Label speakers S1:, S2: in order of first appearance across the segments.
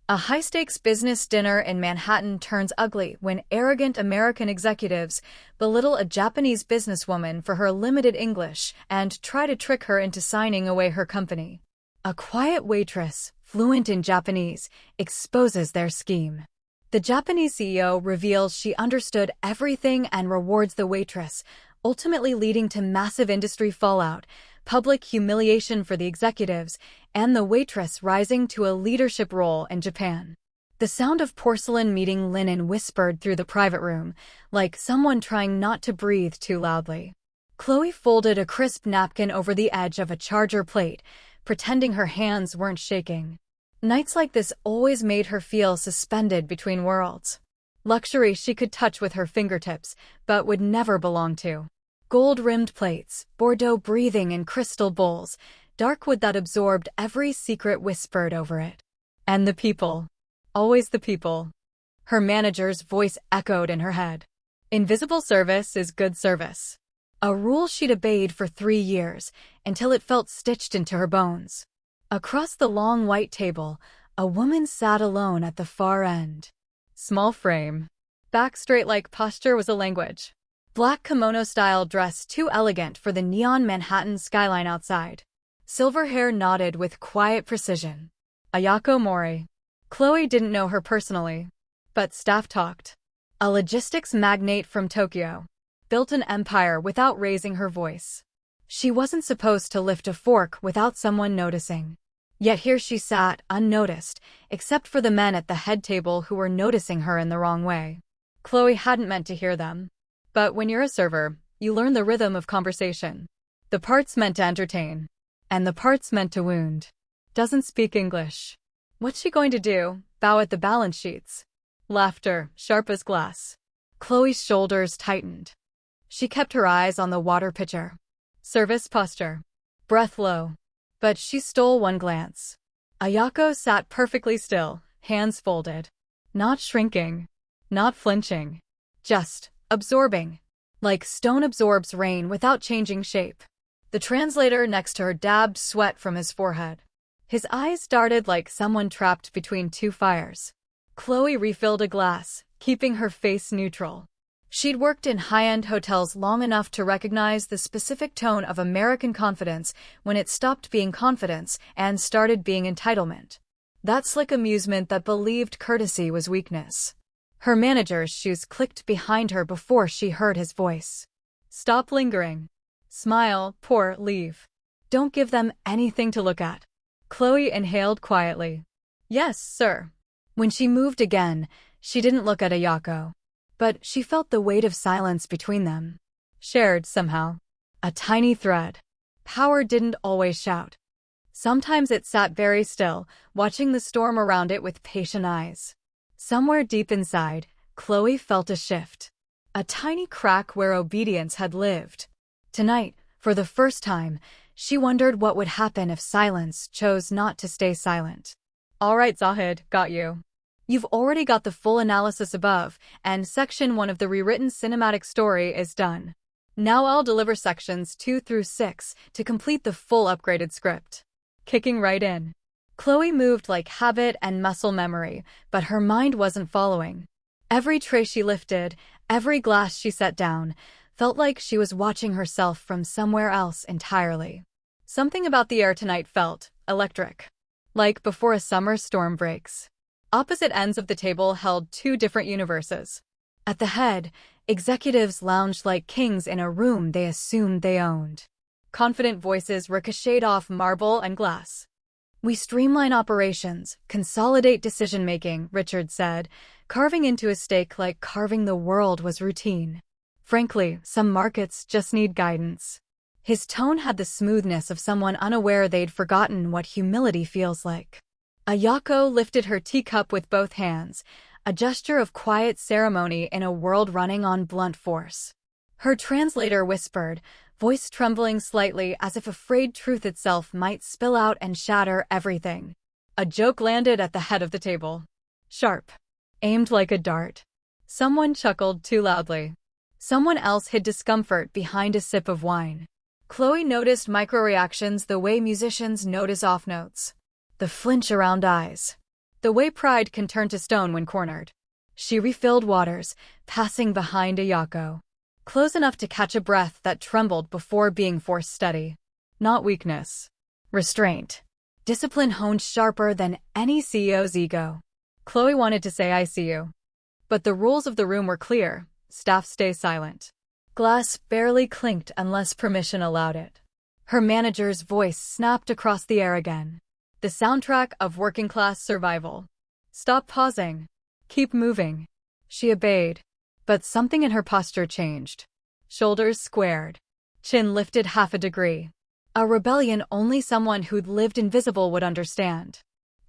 S1: A high-stakes business dinner in Manhattan turns ugly when arrogant American executives belittle a Japanese businesswoman for her limited English and try to trick her into signing away her company. A quiet waitress, fluent in Japanese, exposes their scheme. The Japanese CEO reveals she understood everything and rewards the waitress, ultimately leading to massive industry fallout, public humiliation for the executives, and the waitress rising to a leadership role in Japan. The sound of porcelain meeting linen whispered through the private room, like someone trying not to breathe too loudly. Chloe folded a crisp napkin over the edge of a charger plate, pretending her hands weren't shaking. Nights like this always made her feel suspended between worlds. Luxury she could touch with her fingertips, but would never belong to. Gold-rimmed plates, Bordeaux breathing in crystal bowls, dark wood that absorbed every secret whispered over it. And the people. Always the people. Her manager's voice echoed in her head. Invisible service is good service. A rule she'd obeyed for 3 years, until it felt stitched into her bones. Across the long white table, a woman sat alone at the far end. Small frame. Back straight-like posture was a language. Black kimono-style dress too elegant for the neon Manhattan skyline outside. Silver hair knotted with quiet precision. Ayako Mori. Chloe didn't know her personally, but staff talked. A logistics magnate from Tokyo. Built an empire without raising her voice. She wasn't supposed to lift a fork without someone noticing. Yet here she sat, unnoticed, except for the men at the head table who were noticing her in the wrong way. Chloe hadn't meant to hear them. But when you're a server, you learn the rhythm of conversation. The part's meant to entertain. And the part's meant to wound. Doesn't speak English. What's she going to do? Bow at the balance sheets? Laughter, sharp as glass. Chloe's shoulders tightened. She kept her eyes on the water pitcher. Service posture. Breath low. But she stole one glance. Ayako sat perfectly still, hands folded. Not shrinking. Not flinching. Just absorbing. Like stone absorbs rain without changing shape. The translator next to her dabbed sweat from his forehead. His eyes darted like someone trapped between two fires. Chloe refilled a glass, keeping her face neutral. She'd worked in high-end hotels long enough to recognize the specific tone of American confidence when it stopped being confidence and started being entitlement. That slick amusement that believed courtesy was weakness. Her manager's shoes clicked behind her before she heard his voice. Stop lingering. Smile, pour, leave. Don't give them anything to look at. Chloe inhaled quietly. Yes, sir. When she moved again, she didn't look at Ayako. But she felt the weight of silence between them. Shared somehow. A tiny thread. Power didn't always shout. Sometimes it sat very still, watching the storm around it with patient eyes. Somewhere deep inside, Chloe felt a shift. A tiny crack where obedience had lived. Tonight, for the first time, she wondered what would happen if silence chose not to stay silent. All right, Zahid, got you. You've already got the full analysis above, and Section 1 of the rewritten cinematic story is done. Now I'll deliver Sections 2 through 6 to complete the full upgraded script. Kicking right in. Chloe moved like habit and muscle memory, but her mind wasn't following. Every tray she lifted, every glass she set down, felt like she was watching herself from somewhere else entirely. Something about the air tonight felt electric. Like before a summer storm breaks. Opposite ends of the table held 2 different universes. At the head, executives lounged like kings in a room they assumed they owned. Confident voices ricocheted off marble and glass. We streamline operations, consolidate decision-making, Richard said, carving into a steak like carving the world was routine. Frankly, some markets just need guidance. His tone had the smoothness of someone unaware they'd forgotten what humility feels like. Ayako lifted her teacup with both hands, a gesture of quiet ceremony in a world running on blunt force. Her translator whispered, voice trembling slightly as if afraid truth itself might spill out and shatter everything. A joke landed at the head of the table. Sharp. Aimed like a dart. Someone chuckled too loudly. Someone else hid discomfort behind a sip of wine. Chloe noticed micro-reactions the way musicians notice off notes. The flinch around eyes. The way pride can turn to stone when cornered. She refilled waters, passing behind Ayako, close enough to catch a breath that trembled before being forced steady. Not weakness. Restraint. Discipline honed sharper than any CEO's ego. Chloe wanted to say I see you. But the rules of the room were clear. Staff stay silent. Glass barely clinked unless permission allowed it. Her manager's voice snapped across the air again. The soundtrack of working-class survival. Stop pausing. Keep moving. She obeyed. But something in her posture changed. Shoulders squared. Chin lifted half a degree. A rebellion only someone who'd lived invisible would understand.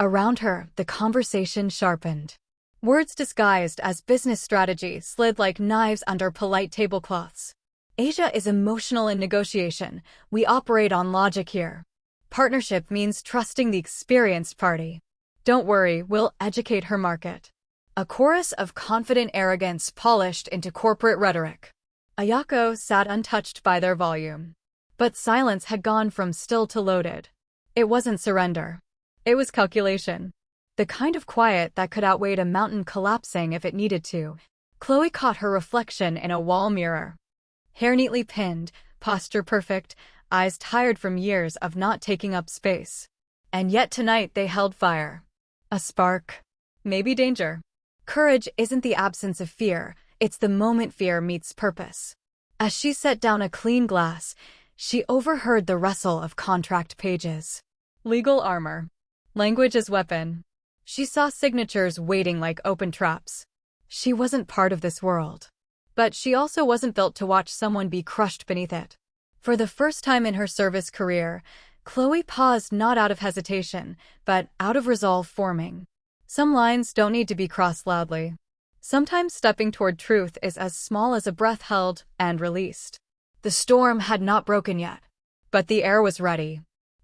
S1: Around her, the conversation sharpened. Words disguised as business strategy slid like knives under polite tablecloths. Asia is emotional in negotiation. We operate on logic here. Partnership means trusting the experienced party. Don't worry, we'll educate her market. A chorus of confident arrogance polished into corporate rhetoric. Ayako sat untouched by their volume. But silence had gone from still to loaded. It wasn't surrender. It was calculation. The kind of quiet that could outweigh a mountain collapsing if it needed to. Chloe caught her reflection in a wall mirror. Hair neatly pinned, posture perfect, eyes tired from years of not taking up space. And yet tonight they held fire. A spark. Maybe danger. Courage isn't the absence of fear, it's the moment fear meets purpose. As she set down a clean glass, she overheard the rustle of contract pages. Legal armor. Language as weapon. She saw signatures waiting like open traps. She wasn't part of this world. But she also wasn't built to watch someone be crushed beneath it. For the first time in her service career, Chloe paused not out of hesitation, but out of resolve forming. Some lines don't need to be crossed loudly. Sometimes stepping toward truth is as small as a breath held and released. The storm had not broken yet, but the air was ready.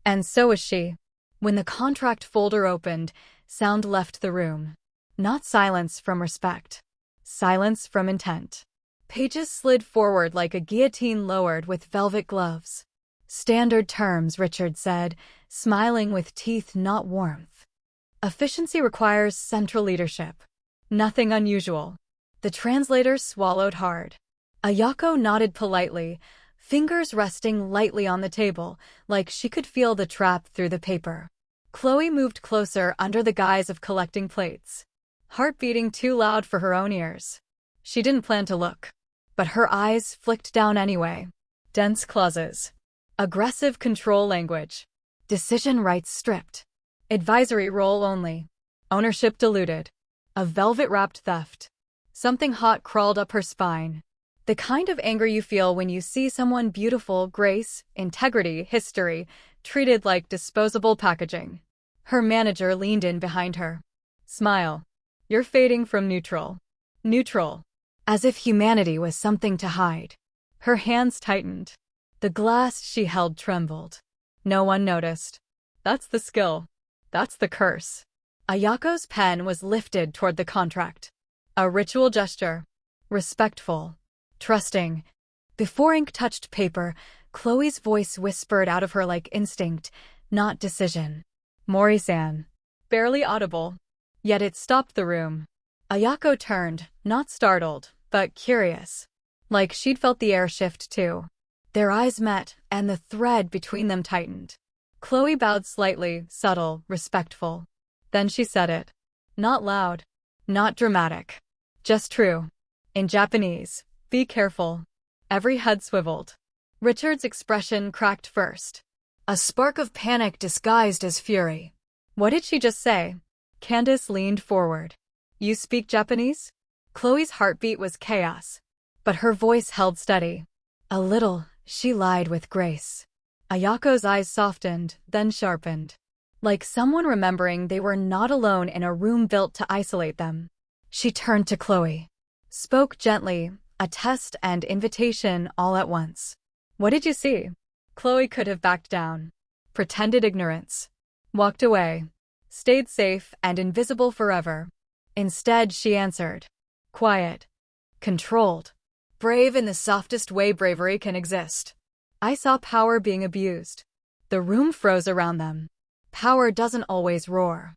S1: And so was she. When the contract folder opened, sound left the room. Not silence from respect. Silence from intent. Pages slid forward like a guillotine lowered with velvet gloves. Standard terms, Richard said, smiling with teeth not warmth. Efficiency requires central leadership. Nothing unusual. The translator swallowed hard. Ayako nodded politely, fingers resting lightly on the table, like she could feel the trap through the paper. Chloe moved closer under the guise of collecting plates. Heart beating too loud for her own ears. She didn't plan to look. But her eyes flicked down anyway. Dense clauses. Aggressive control language. Decision rights stripped. Advisory role only. Ownership diluted. A velvet-wrapped theft. Something hot crawled up her spine. The kind of anger you feel when you see someone beautiful, grace, integrity, history, treated like disposable packaging. Her manager leaned in behind her. Smile. You're fading from neutral. Neutral. As if humanity was something to hide. Her hands tightened. The glass she held trembled. No one noticed. That's the skill. That's the curse. Ayako's pen was lifted toward the contract. A ritual gesture. Respectful. Trusting. Before ink touched paper, Chloe's voice whispered out of her like instinct, not decision. Mori-san. Barely audible. Yet it stopped the room. Ayako turned, not startled, but curious. Like she'd felt the air shift too. Their eyes met, and the thread between them tightened. Chloe bowed slightly, subtle, respectful. Then she said it. Not loud. Not dramatic. Just true. In Japanese, be careful. Every head swiveled. Richard's expression cracked first. A spark of panic disguised as fury. What did she just say? Candace leaned forward. You speak Japanese? Chloe's heartbeat was chaos. But her voice held steady. A little, she lied with grace. Ayako's eyes softened, then sharpened. Like someone remembering they were not alone in a room built to isolate them. She turned to Chloe. Spoke gently, a test and invitation all at once. What did you see? Chloe could have backed down. Pretended ignorance. Walked away. Stayed safe and invisible forever. Instead, she answered. Quiet. Controlled. Brave in the softest way bravery can exist. I saw power being abused. The room froze around them. Power doesn't always roar.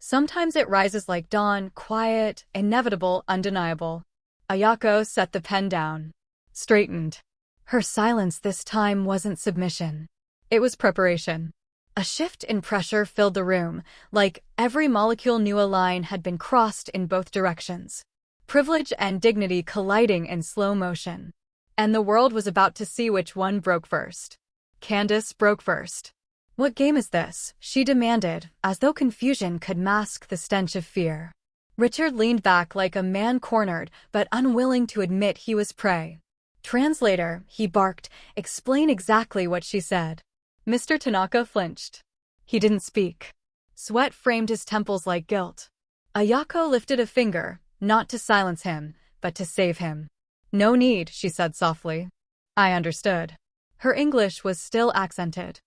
S1: Sometimes it rises like dawn, quiet, inevitable, undeniable. Ayako set the pen down. Straightened. Her silence this time wasn't submission. It was preparation. A shift in pressure filled the room, like every molecule knew a line had been crossed in both directions. Privilege and dignity colliding in slow motion. And the world was about to see which one broke first. Candace broke first. "What game is this?" she demanded, as though confusion could mask the stench of fear. Richard leaned back like a man cornered, but unwilling to admit he was prey. "Translator," he barked, "explain exactly what she said." Mr. Tanaka flinched. He didn't speak. Sweat framed his temples like guilt. Ayako lifted a finger, not to silence him, but to save him. "No need," she said softly. I understood. Her English was still accented.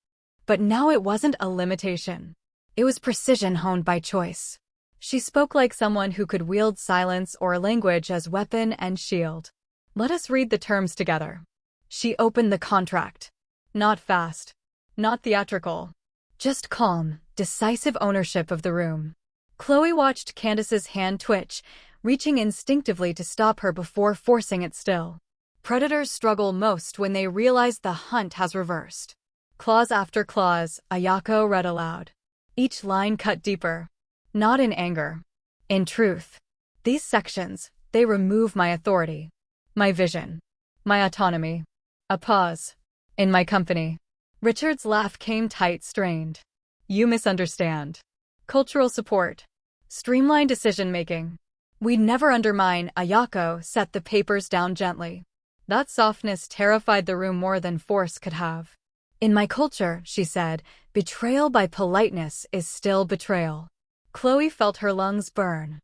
S1: But now it wasn't a limitation. It was precision honed by choice. She spoke like someone who could wield silence or language as weapon and shield. "Let us read the terms together." She opened the contract. Not fast. Not theatrical. Just calm, decisive ownership of the room. Chloe watched Candace's hand twitch, reaching instinctively to stop her before forcing it still. Predators struggle most when they realize the hunt has reversed. Clause after clause, Ayako read aloud. Each line cut deeper. Not in anger. In truth. These sections, they remove my authority. My vision. My autonomy. A pause. In my company. Richard's laugh came tight, strained. "You misunderstand. Cultural support. Streamlined decision-making. We'd never undermine." Ayako set the papers down gently. That softness terrified the room more than force could have. "In my culture," she said, "betrayal by politeness is still betrayal." Chloe felt her lungs burn.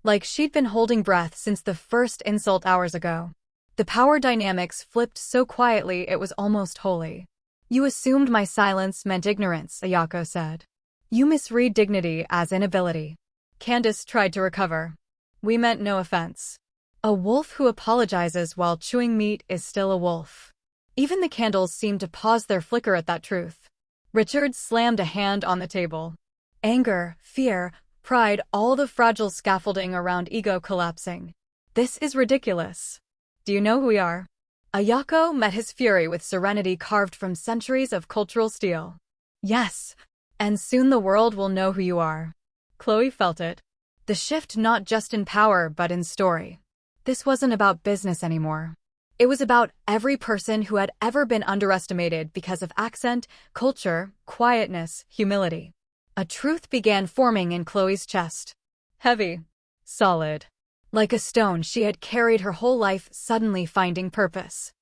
S1: Like she'd been holding breath since the first insult hours ago. The power dynamics flipped so quietly it was almost holy. "You assumed my silence meant ignorance," Ayako said. "You misread dignity as inability." Candace tried to recover. "We meant no offense. A wolf who apologizes while chewing meat is still a wolf." Even the candles seemed to pause their flicker at that truth. Richard slammed a hand on the table. Anger, fear, pride, all the fragile scaffolding around ego collapsing. "This is ridiculous. Do you know who we are?" Ayako met his fury with serenity carved from centuries of cultural steel. "Yes. And soon the world will know who you are." Chloe felt it. The shift not just in power but in story. This wasn't about business anymore. It was about every person who had ever been underestimated because of accent, culture, quietness, humility. A truth began forming in Chloe's chest. Heavy. Solid. Like a stone she had carried her whole life, suddenly finding purpose.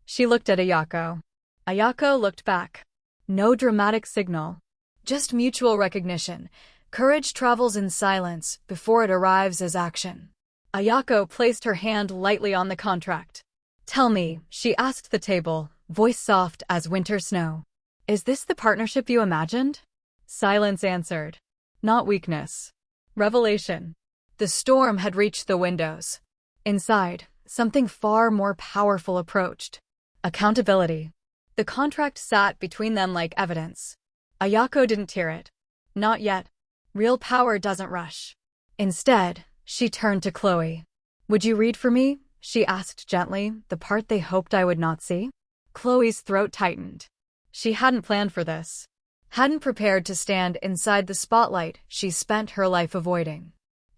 S1: She looked at Ayako. Ayako looked back. No dramatic signal. Just mutual recognition. Courage travels in silence before it arrives as action. Ayako placed her hand lightly on the contract. "Tell me," she asked the table, voice soft as winter snow. "Is this the partnership you imagined?" Silence answered. Not weakness. Revelation. The storm had reached the windows. Inside, something far more powerful approached. Accountability. The contract sat between them like evidence. Ayako didn't hear it. Not yet. Real power doesn't rush. Instead, she turned to Chloe. "Would you read for me?" she asked gently, the part they hoped I would not see. Chloe's throat tightened. She hadn't planned for this. Hadn't prepared to stand inside the spotlight she spent her life avoiding.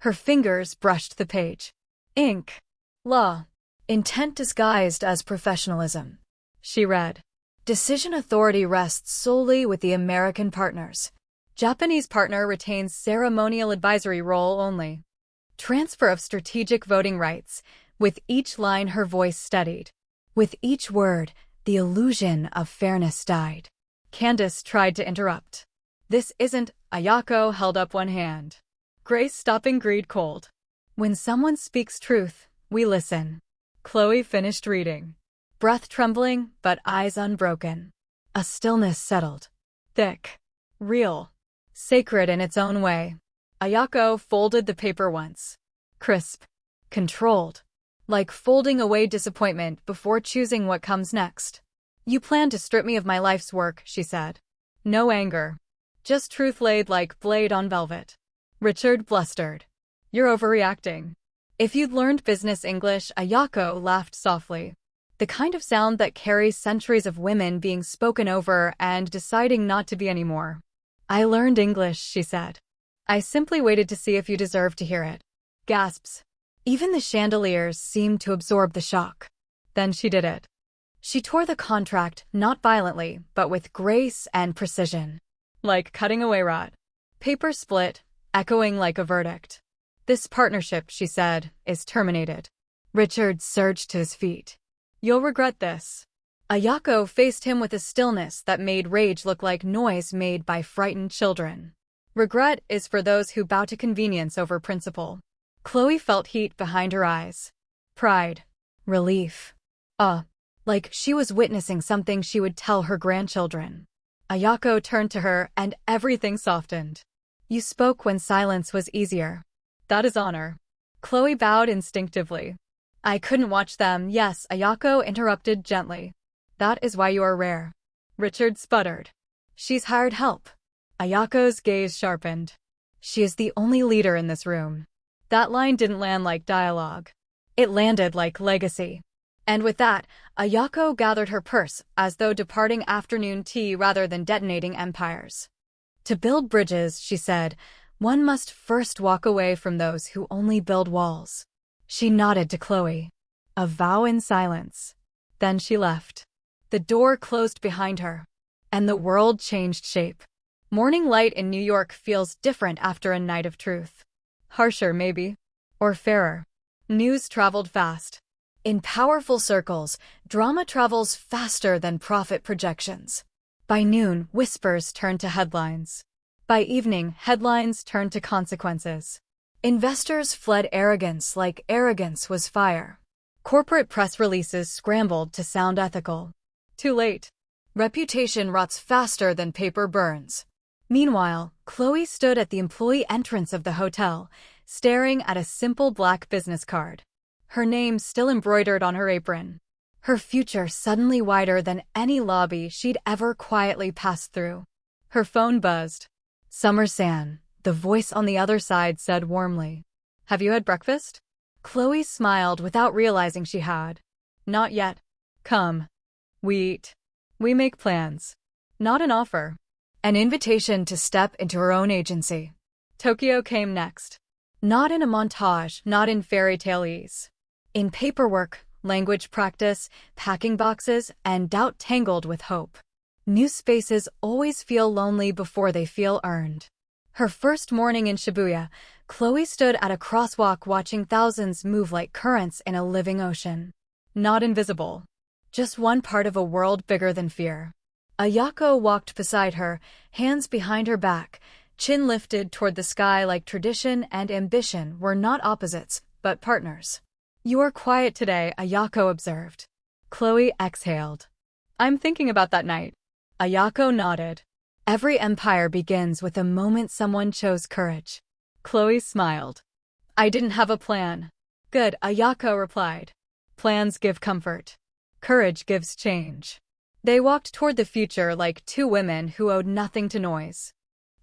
S1: Her fingers brushed the page. Ink. Law. Intent disguised as professionalism. She read. Decision authority rests solely with the American partners. Japanese partner retains ceremonial advisory role only. Transfer of strategic voting rights. With each line her voice steadied. With each word, the illusion of fairness died. Candace tried to interrupt. "This isn't," Ayako held up one hand. Grace stopping greed cold. "When someone speaks truth, we listen." Chloe finished reading. Breath trembling, but eyes unbroken. A stillness settled. Thick. Real. Sacred in its own way. Ayako folded the paper once. Crisp. Controlled. Like folding away disappointment before choosing what comes next. "You plan to strip me of my life's work," she said. No anger. Just truth laid like blade on velvet. Richard blustered. You're overreacting. If you'd learned business English, Ayako laughed softly. The kind of sound that carries centuries of women being spoken over and deciding not to be anymore. I learned English, she said. I simply waited to see if you deserved to hear it. Gasps. Even the chandeliers seemed to absorb the shock. Then she did it. She tore the contract, not violently, but with grace and precision. Like cutting away rot. Paper split, echoing like a verdict. This partnership, she said, is terminated. Richard surged to his feet. You'll regret this. Ayako faced him with a stillness that made rage look like noise made by frightened children. Regret is for those who bow to convenience over principle. Chloe felt heat behind her eyes. Pride. Relief. Like she was witnessing something she would tell her grandchildren. Ayako turned to her and everything softened. You spoke when silence was easier. That is honor. Chloe bowed instinctively. I couldn't watch them, yes, Ayako interrupted gently. That is why you are rare. Richard sputtered. She's hired help. Ayako's gaze sharpened. She is the only leader in this room. That line didn't land like dialogue. It landed like legacy. And with that, Ayako gathered her purse, as though departing afternoon tea rather than detonating empires. To build bridges, she said, one must first walk away from those who only build walls. She nodded to Chloe. A vow in silence. Then she left. The door closed behind her. And the world changed shape. Morning light in New York feels different after a night of truth. Harsher, maybe. Or fairer. News traveled fast. In powerful circles, drama travels faster than profit projections. By noon, whispers turned to headlines. By evening, headlines turned to consequences. Investors fled arrogance like arrogance was fire. Corporate press releases scrambled to sound ethical. Too late. Reputation rots faster than paper burns. Meanwhile, Chloe stood at the employee entrance of the hotel, staring at a simple black business card. Her name still embroidered on her apron. Her future suddenly wider than any lobby she'd ever quietly passed through. Her phone buzzed. Summer-san, the voice on the other side said warmly. Have you had breakfast? Chloe smiled without realizing she had. Not yet. Come. We eat. We make plans. Not an offer. An invitation to step into her own agency. Tokyo came next. Not in a montage, not in fairy tale ease. In paperwork, language practice, packing boxes, and doubt tangled with hope. New spaces always feel lonely before they feel earned. Her first morning in Shibuya, Chloe stood at a crosswalk watching thousands move like currents in a living ocean. Not invisible. Just one part of a world bigger than fear. Ayako walked beside her, hands behind her back, chin lifted toward the sky like tradition and ambition were not opposites, but partners. You are quiet today, Ayako observed. Chloe exhaled. I'm thinking about that night. Ayako nodded. Every empire begins with a moment someone chose courage. Chloe smiled. I didn't have a plan. Good, Ayako replied. Plans give comfort. Courage gives change. They walked toward the future like two women who owed nothing to noise.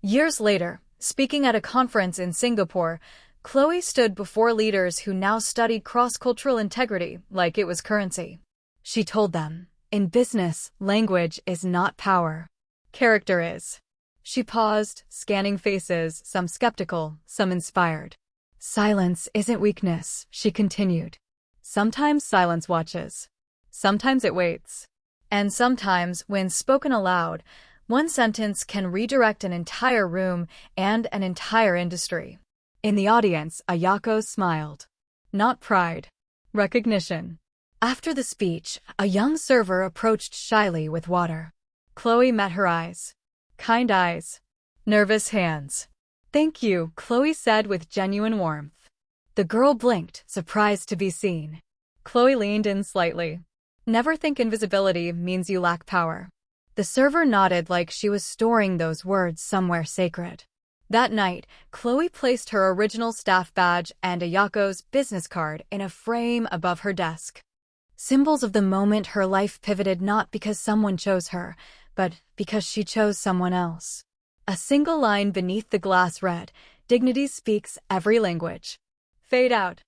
S1: Years later, speaking at a conference in Singapore, Chloe stood before leaders who now studied cross-cultural integrity like it was currency. She told them, in business, language is not power. Character is. She paused, scanning faces, some skeptical, some inspired. Silence isn't weakness, she continued. Sometimes silence watches. Sometimes it waits. And sometimes, when spoken aloud, one sentence can redirect an entire room and an entire industry. In the audience, Ayako smiled. Not pride. Recognition. After the speech, a young server approached shyly with water. Chloe met her eyes. Kind eyes. Nervous hands. Thank you, Chloe said with genuine warmth. The girl blinked, surprised to be seen. Chloe leaned in slightly. Never think invisibility means you lack power. The server nodded like she was storing those words somewhere sacred. That night, Chloe placed her original staff badge and Ayako's business card in a frame above her desk. Symbols of the moment her life pivoted not because someone chose her, but because she chose someone else. A single line beneath the glass read, Dignity speaks every language. Fade out.